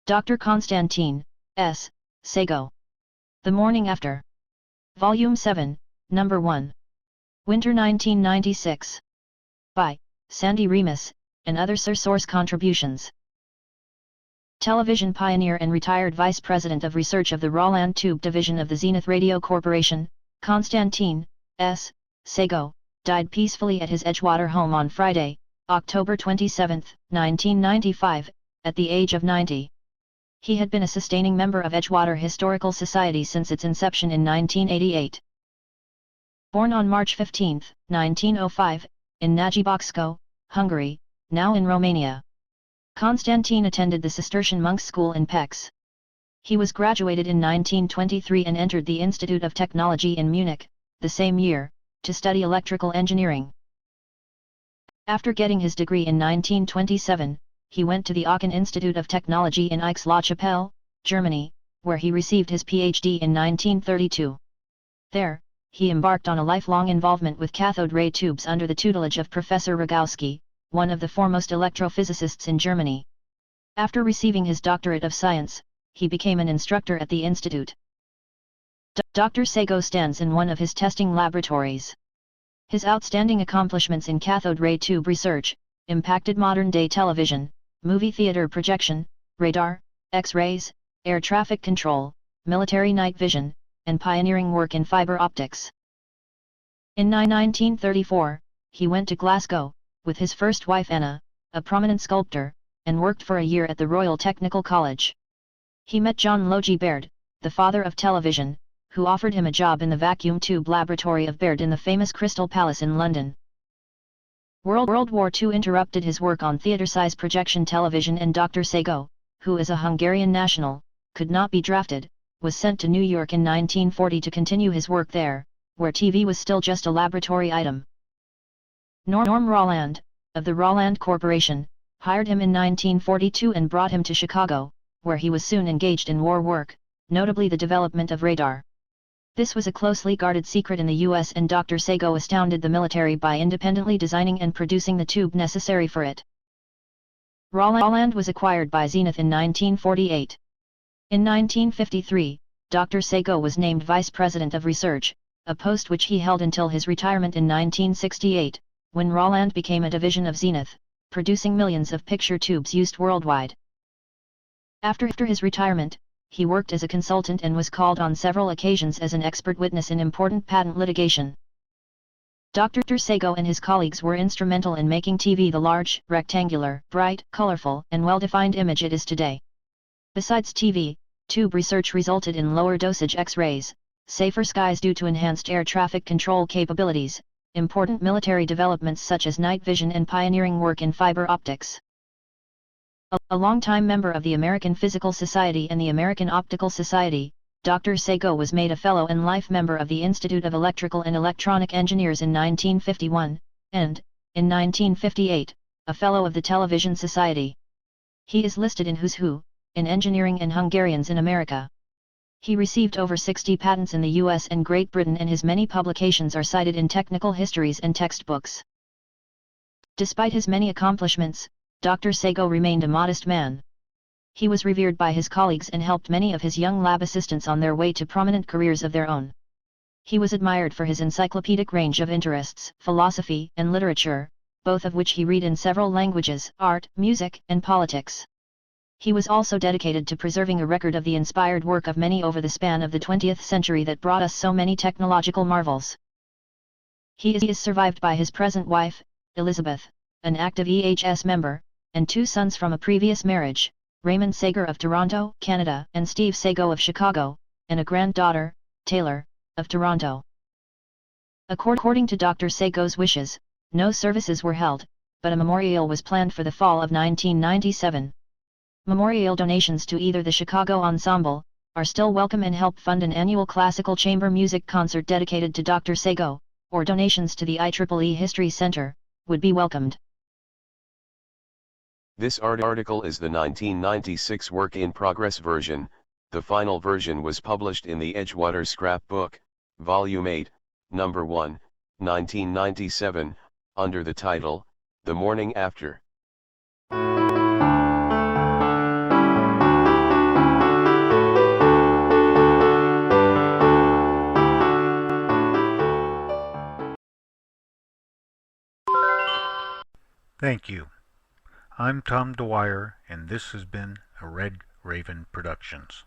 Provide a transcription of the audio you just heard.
Dr. Constantin, S. Szegho. The Morning After. Volume 7, Number 1. Winter 1996. By Sandee Remis, and other source contributions. Television pioneer and retired Vice President of Research of the Roland Tube Division of the Zenith Radio Corporation, Constantin, S. Szegho, died peacefully at his Edgewater home on Friday, October 27, 1995, at the age of 90. He had been a sustaining member of Edgewater Historical Society since its inception in 1988. Born on March 15, 1905, in Nagyboksko, Hungary, now in Romania. Constantin attended the Cistercian monks' school in Pécs. He was graduated in 1923 and entered the Institute of Technology in Munich, the same year, to study electrical engineering. After getting his degree in 1927, he went to the Aachen Institute of Technology in Aix-la-Chapelle, Germany, where he received his PhD in 1932. There, he embarked on a lifelong involvement with cathode ray tubes under the tutelage of Professor Rogowski, one of the foremost electrophysicists in Germany. After receiving his doctorate of science, he became an instructor at the institute. Dr. Szegho stands in one of his testing laboratories. His outstanding accomplishments in cathode ray tube research impacted modern-day television, movie theater projection, radar, X-rays, air traffic control, military night vision, and pioneering work in fiber optics. In 1934, he went to Glasgow, with his first wife Anna, a prominent sculptor, and worked for a year at the Royal Technical College. He met John Logie Baird, the father of television, who offered him a job in the vacuum tube laboratory of Baird in the famous Crystal Palace in London. World War II interrupted his work on theatre-size projection television, and Dr. Szegho, who is a Hungarian national, could not be drafted, was sent to New York in 1940 to continue his work there, where TV was still just a laboratory item. Norm Roland, of the Roland Corporation, hired him in 1942 and brought him to Chicago, where he was soon engaged in war work, notably the development of radar. This was a closely guarded secret in the US, and Dr. Szegho astounded the military by independently designing and producing the tube necessary for it. Roland was acquired by Zenith in 1948. In 1953, Dr. Szegho was named Vice President of Research, a post which he held until his retirement in 1968, when Roland became a division of Zenith, producing millions of picture tubes used worldwide. After his retirement, he worked as a consultant and was called on several occasions as an expert witness in important patent litigation. Dr. Szegho and his colleagues were instrumental in making TV the large, rectangular, bright, colorful, and well-defined image it is today. Besides TV, tube research resulted in lower dosage X-rays, safer skies due to enhanced air traffic control capabilities, important military developments such as night vision, and pioneering work in fiber optics. A longtime member of the American Physical Society and the American Optical Society, Dr. Szegho was made a fellow and life member of the Institute of Electrical and Electronic Engineers in 1951, and, in 1958, a fellow of the Television Society. He is listed in Who's Who, in Engineering and Hungarians in America. He received over 60 patents in the US and Great Britain, and his many publications are cited in technical histories and textbooks. Despite his many accomplishments, Dr. Szegho remained a modest man. He was revered by his colleagues and helped many of his young lab assistants on their way to prominent careers of their own. He was admired for his encyclopedic range of interests, philosophy and literature, both of which he read in several languages, art, music, and politics. He was also dedicated to preserving a record of the inspired work of many over the span of the 20th century that brought us so many technological marvels. He is survived by his present wife, Elizabeth, an active EHS member, and two sons from a previous marriage, Raymond Szegho of Toronto, Canada, and Steve Szegho of Chicago, and a granddaughter, Taylor, of Toronto. According to Dr. Szegho's wishes, no services were held, but a memorial was planned for the fall of 1997. Memorial donations to either the Chicago Ensemble are still welcome and help fund an annual classical chamber music concert dedicated to Dr. Szegho, or donations to the IEEE History Center would be welcomed. This article is the 1996 work-in-progress version. The final version was published in the Edgewater Scrapbook, Volume 8, Number 1, 1997, under the title, The Morning After. Thank you. I'm Tom Dwyer, and this has been a Red Raven Productions.